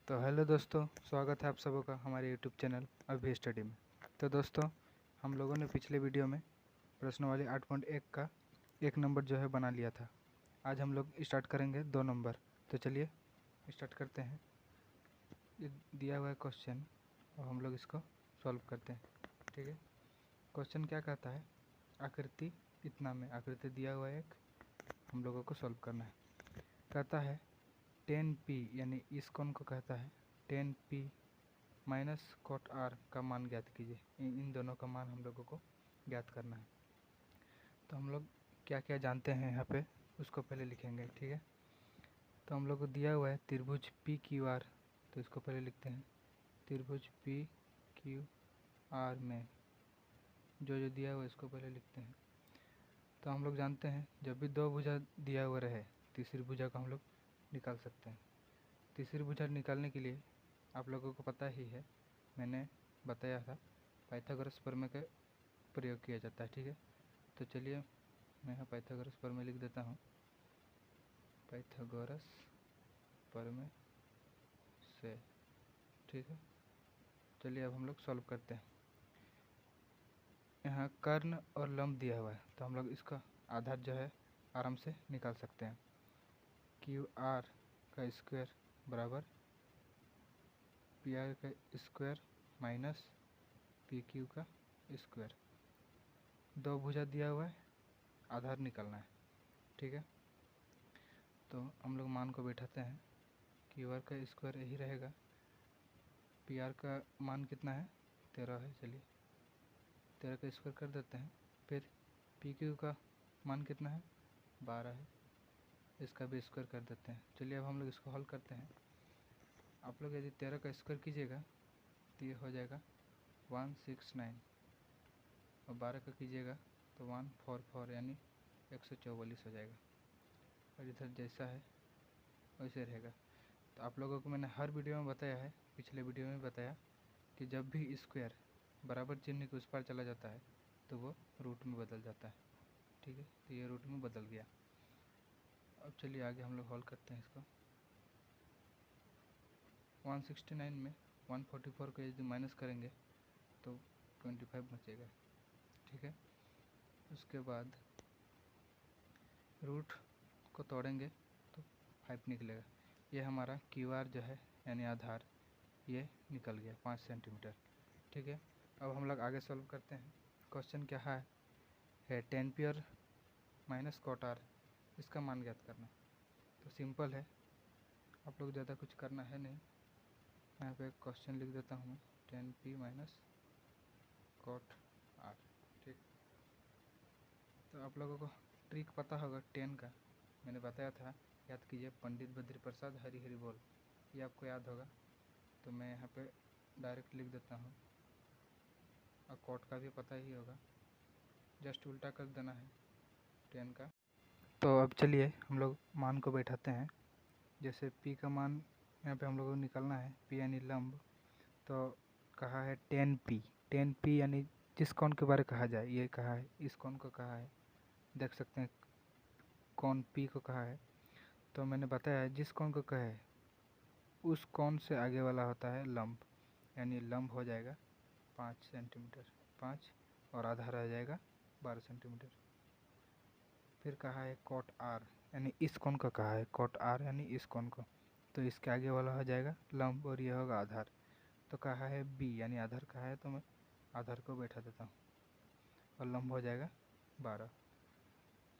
तो हेलो दोस्तों, स्वागत है आप सबों का हमारे यूट्यूब चैनल अभी स्टडी में। तो दोस्तों, हम लोगों ने पिछले वीडियो में प्रश्नवाली 8.1 का एक नंबर जो है बना लिया था। आज हम लोग स्टार्ट करेंगे 2 नंबर। तो चलिए स्टार्ट करते हैं। ये दिया हुआ है क्वेश्चन और हम लोग इसको सॉल्व करते हैं। ठीक है, क्वेश्चन क्या कहता है, आकृति इतना में आकृति दिया हुआ है, एक हम लोगों को सॉल्व करना है। कहता है 10p, यानी इस कोण को कहता है 10p माइनस कॉट आर का मान ज्ञात कीजिए। इन दोनों का मान हम लोगों को ज्ञात करना है। तो हम लोग क्या क्या जानते हैं यहाँ पे उसको पहले लिखेंगे। ठीक है, तो हम लोग को दिया हुआ है त्रिभुज पी क्यू आर, तो इसको पहले लिखते हैं। त्रिभुज पी क्यू आर में जो जो दिया हुआ है इसको पहले लिखते हैं। तो हम लोग जानते हैं जब भी दो भुजा दिया हुआ रहे, तीसरी भुजा को हम लोग निकाल सकते हैं। तीसरी भुजा निकालने के लिए आप लोगों को पता ही है, मैंने बताया था, पाइथागोरस प्रमेय का प्रयोग किया जाता है। ठीक है, तो चलिए मैं यहाँ पाइथागोरस प्रमेय लिख देता हूँ। पाइथागोरस प्रमेय से, ठीक है। चलिए अब हम लोग सॉल्व करते हैं। यहाँ कर्ण और लंब दिया हुआ है, तो हम लोग इसका आधार जो है आराम से निकाल सकते हैं। क्यू आर का स्क्वायर बराबर पी आर का स्क्वायर माइनस पी क्यू का स्क्वायर। दो भुजा दिया हुआ है, आधार निकालना है। ठीक है, तो हम लोग मान को बैठाते हैं। क्यू आर का स्क्वायर यही रहेगा, पी आर का मान कितना है 13 है, चलिए 13 का स्क्वायर कर देते हैं। फिर पी क्यू का मान कितना है 12 है, इसका भी स्क्वायर कर देते हैं। चलिए अब हम लोग इसको हल करते हैं। आप लोग यदि 13 का स्क्वायर कीजिएगा तो ये हो जाएगा 169, और 12 का कीजिएगा तो 144 यानी 144 हो जाएगा। और इधर जैसा है वैसे रहेगा। तो आप लोगों को मैंने हर वीडियो में बताया है, पिछले वीडियो में बताया कि जब भी स्क्वायर बराबर चिन्ह के उस पार चला जाता है तो वो रूट में बदल जाता है। ठीक है, तो ये रूट में बदल गया। अब चलिए आगे हम लोग हल करते हैं इसको। 169 में 144 को यदि माइनस करेंगे तो 25 बचेगा। ठीक है, उसके बाद रूट को तोड़ेंगे तो 5 निकलेगा। ये हमारा क्यू आर जो है यानी आधार, ये निकल गया 5 सेंटीमीटर। ठीक है, अब हम लोग आगे सॉल्व करते हैं। क्वेश्चन क्या है 10p और माइनस कॉट आर, इसका मान ज्ञात करना। तो सिंपल है, आप लोग ज़्यादा कुछ करना है नहीं। यहाँ पे क्वेश्चन लिख देता हूँ मैं, 10p माइनस कॉट आर। ठीक, तो आप लोगों को ट्रिक पता होगा 10 का, मैंने बताया था, याद कीजिए, पंडित बद्री प्रसाद हरी हरी बोल, ये आपको याद होगा। तो मैं यहाँ पे डायरेक्ट लिख देता हूँ। और कॉट का भी पता ही होगा, जस्ट उल्टा कर देना है 10 का। तो अब चलिए हम लोग मान को बैठाते हैं। जैसे p का मान यहाँ पे हम लोगों को निकालना है, p यानी लंब। तो कहा है 10p, 10p यानी जिस कोण के बारे कहा जाए, ये कहा है, इस कोण को कहा है, देख सकते हैं कोण p को कहा है। तो मैंने बताया है जिस कोण को कहे उस कोण से आगे वाला होता है लंब, यानी लंब हो जाएगा 5 सेंटीमीटर, 5, और आधार आ जाएगा 12 सेंटीमीटर। फिर कहा है कॉट आर, यानी इस कोण को कहा है, कॉट आर यानी इस कोण को, तो इसके आगे वाला हो जाएगा लंब और ये होगा आधार। तो कहा है बी, यानी आधार कहा है, तो मैं आधार को बैठा देता हूँ और लंब हो जाएगा 12।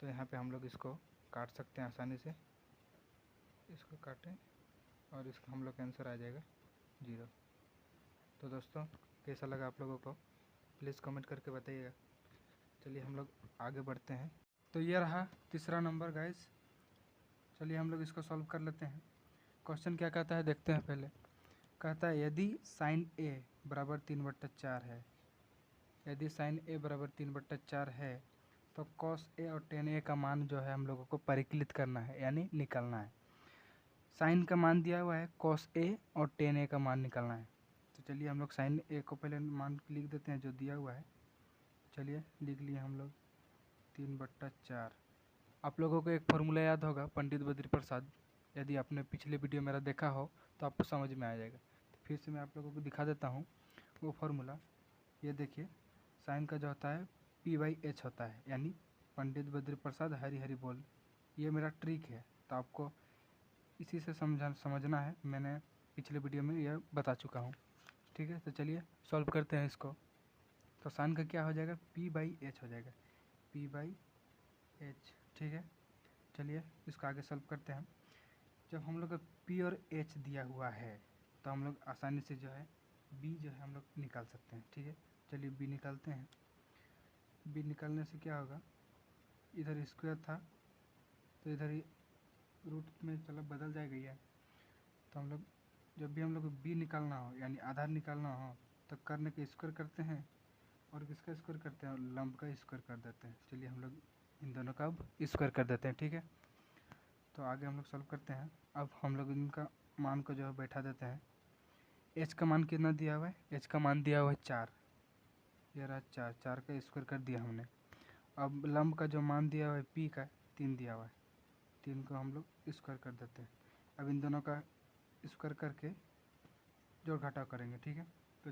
तो यहाँ पे हम लोग इसको काट सकते हैं आसानी से, इसको काटें और इसका हम लोग का आंसर आ जाएगा 0। तो दोस्तों, कैसा लगा आप लोगों को प्लीज़ कमेंट करके बताइएगा। चलिए हम लोग आगे बढ़ते हैं। तो ये रहा तीसरा नंबर गाइस। चलिए हम लोग इसको सॉल्व कर लेते हैं। क्वेश्चन क्या कहता है देखते हैं पहले। कहता है यदि साइन ए बराबर 3/4 है, यदि साइन ए बराबर 3/4 है तो कॉस ए और टेन ए का मान जो है हम लोगों को परिकलित करना है, यानी निकालना है। साइन का मान दिया हुआ है, कॉस ए और टेन ए का मान निकालना है। तो चलिए हम लोग साइन ए को पहले मान लिख देते हैं जो दिया हुआ है। चलिए लिख लिए हम लोग 3/4। आप लोगों को एक फॉर्मूला याद होगा पंडित बद्री प्रसाद, यदि आपने पिछले वीडियो मेरा देखा हो तो आपको समझ में आ जाएगा। तो फिर से मैं आप लोगों को दिखा देता हूँ वो फार्मूला। ये देखिए, साइन का जो होता है P/H होता है, यानी पंडित बद्री प्रसाद हरि हरि बोल। ये मेरा ट्रिक है, तो आपको इसी से समझना है। मैंने पिछले वीडियो में यह बता चुका हूँ, ठीक है। तो चलिए सॉल्व करते हैं इसको। तो साइन का क्या हो जाएगा, P/H हो जाएगा, P/H, ठीक है। चलिए इसको आगे सॉल्व करते हैं। जब हम लोग का P और H दिया हुआ है तो हम लोग आसानी से जो है B जो है हम लोग निकाल सकते हैं, ठीक है। चलिए B निकालते हैं। B निकालने से क्या होगा, इधर स्क्वायर था तो इधर ही रूट में चलो बदल जाएगा ये। तो हम लोग जब भी हम लोग को B निकालना हो यानी आधार निकालना हो तो कर्ण के स्क्वायर करते हैं और किसका स्क्वायर करते हैं, और लंब का स्क्वायर कर देते हैं। चलिए हम लोग इन दोनों का अब स्क्वायर कर देते हैं, ठीक है। तो आगे हम लोग सॉल्व करते हैं। अब हम लोग इनका मान को जो है बैठा देते हैं। H का मान कितना दिया हुआ है, H का मान दिया हुआ है 4, ये रहा 4, 4 का स्क्वायर कर दिया हमने। अब लंब का जो मान दिया हुआ है P का 3 दिया हुआ है, 3 को हम लोग स्क्वायर कर देते हैं। अब इन दोनों का स्क्वायर करके जोड़ घटाव करेंगे, ठीक है। तो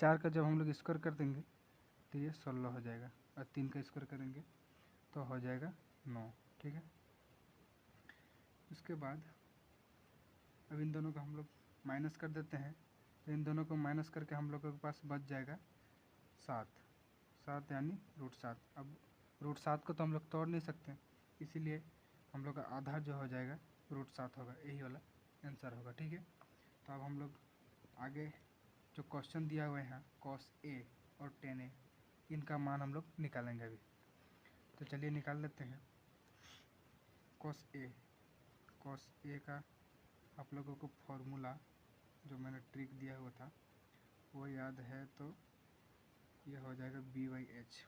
4 का जब हम लोग स्क्वायर कर देंगे तो ये 16 हो जाएगा, और 3 का स्क्वायर करेंगे तो हो जाएगा 9, ठीक है। उसके बाद अब इन दोनों को हम लोग माइनस कर देते हैं। तो इन दोनों को माइनस करके हम लोगों के पास बच जाएगा 7, 7 यानी √7। अब √7 को तो हम लोग तोड़ नहीं सकते, इसीलिए हम लोग का आधार जो हो जाएगा √7 होगा, यही वाला आंसर होगा, ठीक है। तो अब हम लोग आगे जो क्वेश्चन दिया हुआ है cos A और tan A, इनका मान हम लोग निकालेंगे अभी। तो चलिए निकाल लेते हैं। cos A का आप लोगों को फॉर्मूला जो मैंने ट्रिक दिया हुआ था वो याद है, तो ये हो जाएगा B/H।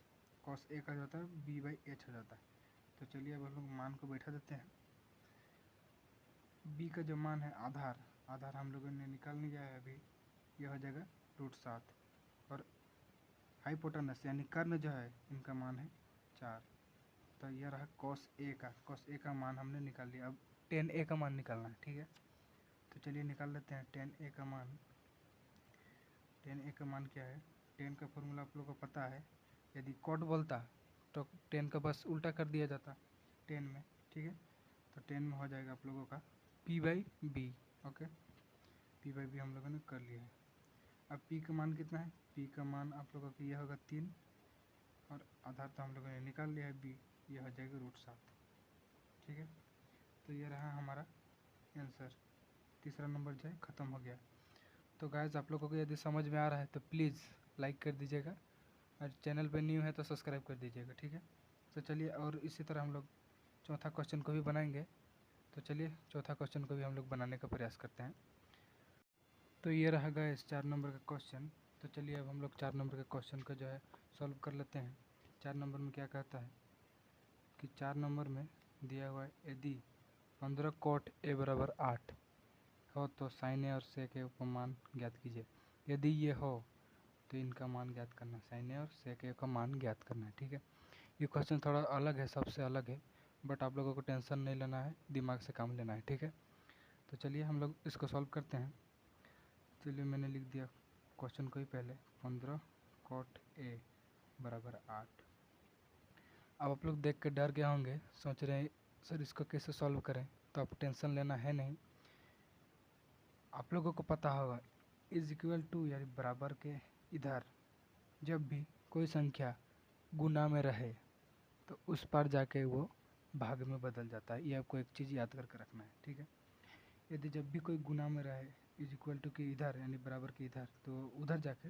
cos A का जो होता है B/H हो जाता है। तो चलिए अब हम लोग मान को बैठा देते हैं। B का जो मान है आधार हम लोगों ने निकाल लिया है अभी, ये हो जाएगा √7, और हाइपोटेनस यानी कर्ण जो है इनका मान है 4। तो यह रहा cos A का मान हमने निकाल लिया। अब tan A का मान निकालना है, ठीक है। तो चलिए निकाल लेते हैं tan A का मान। tan A का मान क्या है, tan का फॉर्मूला आप लोगों को पता है। यदि cot बोलता तो tan का बस उल्टा कर दिया जाता tan में, ठीक है। तो tan में हो जाएगा आप लोगों का P/B, ओके। P/B हम लोगों ने कर लिया है। अब P का मान कितना है, P का मान आप लोगों को यह होगा 3, और आधार तो हम लोगों ने निकाल लिया है B, यह हो जाएगा √7, ठीक है। तो ये रहा हमारा आंसर। तीसरा नंबर जो है ख़त्म हो गया। तो गाइस आप लोगों को यदि समझ में आ रहा है तो प्लीज़ लाइक कर दीजिएगा, और चैनल पे न्यू है तो सब्सक्राइब कर दीजिएगा, ठीक है। तो चलिए और इसी तरह हम लोग चौथा क्वेश्चन को भी बनाएंगे। तो चलिए चौथा क्वेश्चन को भी हम लोग बनाने का प्रयास करते हैं। तो ये रहा गाइस 4 नंबर का क्वेश्चन। तो चलिए अब हम लोग 4 नंबर के क्वेश्चन को जो है सॉल्व कर लेते हैं। 4 नंबर में क्या कहता है कि 4 नंबर में दिया हुआ है, यदि 15 cot A = 8 हो तो sin A और sec A का मान ज्ञात कीजिए। यदि ये हो तो इनका मान ज्ञात करना है, sin A और sec A का मान ज्ञात करना है, ठीक है। ये क्वेश्चन थोड़ा अलग है, सबसे अलग है, बट आप लोगों को टेंशन नहीं लेना है, दिमाग से काम लेना है, ठीक है। तो चलिए हम लोग इसको सॉल्व करते हैं। चलिए मैंने लिख दिया क्वेश्चन को ही पहले, 15 cot A = 8। अब आप लोग देख के डर गए होंगे, सोच रहे हैं सर इसको कैसे सॉल्व करें। तो आप टेंशन लेना है नहीं, आप लोगों को पता होगा = यानी बराबर के इधर जब भी कोई संख्या गुना में रहे तो उस पर जाके वो भाग में बदल जाता है। ये आपको एक चीज़ याद करके रखना है, ठीक है। यदि जब भी कोई गुना में रहे = के इधर यानी बराबर के इधर, तो उधर जाके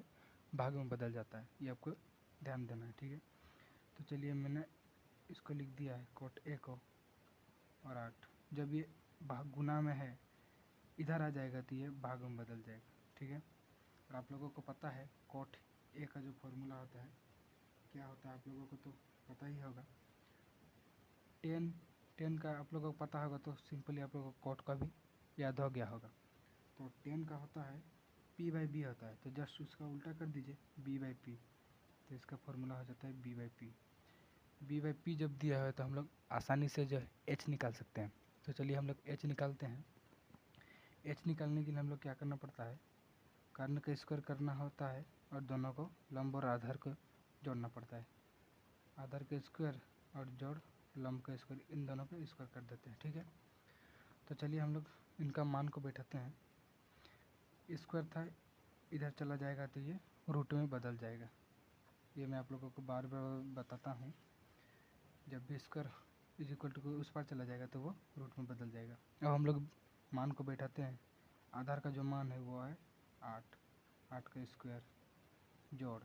भाग में बदल जाता है, ये आपको ध्यान देना है, ठीक है। तो चलिए मैंने इसको लिख दिया है cot A को, और 8 जब ये भाग गुना में है इधर आ जाएगा तो ये भाग में बदल जाएगा, ठीक है। और आप लोगों को पता है cot A का जो फॉर्मूला होता है क्या होता है, आप लोगों को तो पता ही होगा। tan का आप लोगों को पता होगा तो सिंपली आप लोगों को cot का भी याद हो गया होगा। तो tan का होता है P/B होता है, तो जस्ट उसका उल्टा कर दीजिए B/P, तो इसका फॉर्मूला हो जाता है B/P। B/P जब दिया है तो हम लोग आसानी से जो है H निकाल सकते हैं। तो चलिए हम लोग h निकालते हैं। h निकालने के लिए हम लोग क्या करना पड़ता है, कर्ण का स्क्वायर करना होता है और दोनों को लंब और आधार को जोड़ना पड़ता है। आधार का स्क्वायर और जोड़ लंब का स्क्वायर, इन दोनों का स्क्वायर कर देते हैं। ठीक है, तो चलिए हम लोग इनका मान को बैठाते हैं। स्क्वायर था, इधर चला जाएगा तो ये रूट में बदल जाएगा। ये मैं आप लोगों को बार बार बताता हूँ, जब भी स्क्वायर इज इक्वल टू उस पार चला जाएगा तो वो रूट में बदल जाएगा। अब हम लोग मान को बैठाते हैं। आधार का जो मान है वो है 8, 8 का स्क्वायर जोड़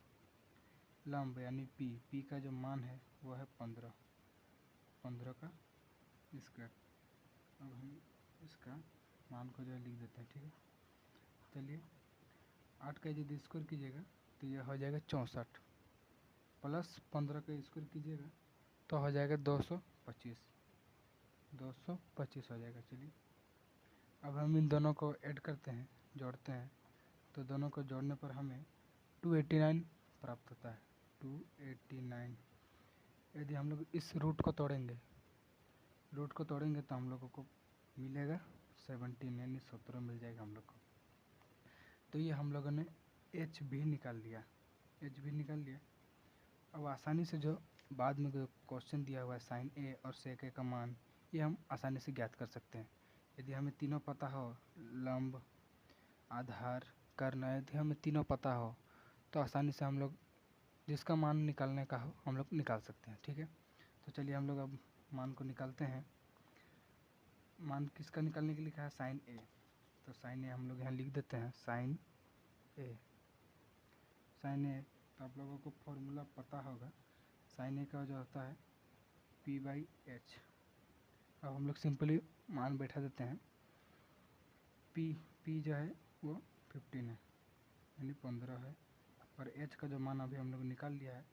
लंब यानी p का जो मान है वो है 15, 15 का स्क्वायर। अब हम इसका मान को जो है लिख देते हैं। ठीक है, चलिए 8 का यदि स्क्वायर कीजिएगा तो ये हो जाएगा 64, प्लस 15 का स्क्वायर कीजिएगा तो हो जाएगा 225, 225 हो जाएगा। चलिए अब हम इन दोनों को ऐड करते हैं, जोड़ते हैं, तो दोनों को जोड़ने पर हमें 289 प्राप्त होता है। 289 यदि हम लोग इस रूट को तोड़ेंगे तो हम लोगों को मिलेगा 17 यानी 17 मिल जाएगा हम लोग को। तो ये हम लोगों ने h भी निकाल लिया, अब आसानी से जो बाद में क्वेश्चन दिया हुआ है साइन a और सेक a का मान, ये हम आसानी से ज्ञात कर सकते हैं। यदि हमें तीनों पता हो, लंब, आधार, कर्ण, यदि हमें तीनों पता हो तो आसानी से हम लोग जिसका मान निकालने का हो हम लोग निकाल सकते हैं। ठीक है, तो चलिए हम लोग अब मान को निकालते हैं। मान किसका निकालने के लिए लिखा है, साइन a, तो साइन a हम लोग यहाँ लिख देते हैं। साइन a, तो आप लोगों को फॉर्मूला पता होगा, साइन a का जो होता है p/h। अब हम लोग सिंपली मान बैठा देते हैं। p जो है वो 15 है यानी 15 है, और h का जो मान अभी हम लोग निकाल लिया है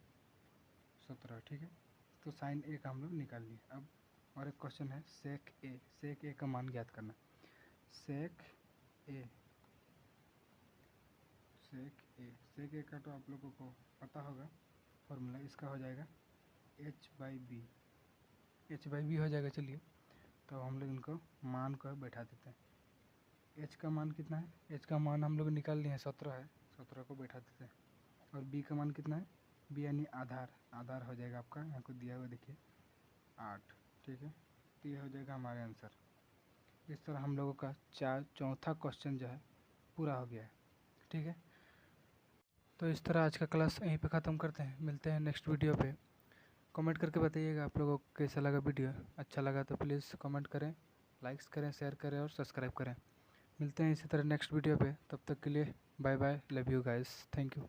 17। ठीक है, तो साइन a का हम लोग निकाल लिए। अब और एक क्वेश्चन है सेक a का मान ज्ञात करना। सेक a का तो आप लोगों को पता होगा फॉर्मूला, इसका हो जाएगा h/b हो जाएगा। चलिए तो हम लोग इनको मान को बैठा देते हैं। h का मान कितना है, h का मान हम लोग निकाल लिए हैं 17 है, 17 को बैठा देते हैं। और b का मान कितना है, b यानी आधार हो जाएगा आपका, यहाँ को दिया हुआ देखिए 8। ठीक है, तो ये हो जाएगा हमारे आंसर। इस तरह हम लोगों का चौथा क्वेश्चन जो है पूरा हो गया है। ठीक है, तो इस तरह आज का क्लास यहीं पे ख़त्म करते हैं। मिलते हैं नेक्स्ट वीडियो पे। कमेंट करके बताइएगा आप लोगों को कैसा लगा वीडियो। अच्छा लगा तो प्लीज़ कमेंट करें, लाइक्स करें, शेयर करें और सब्सक्राइब करें। मिलते हैं इसी तरह नेक्स्ट वीडियो पे, तब तक के लिए bye bye, love you guys, thank you.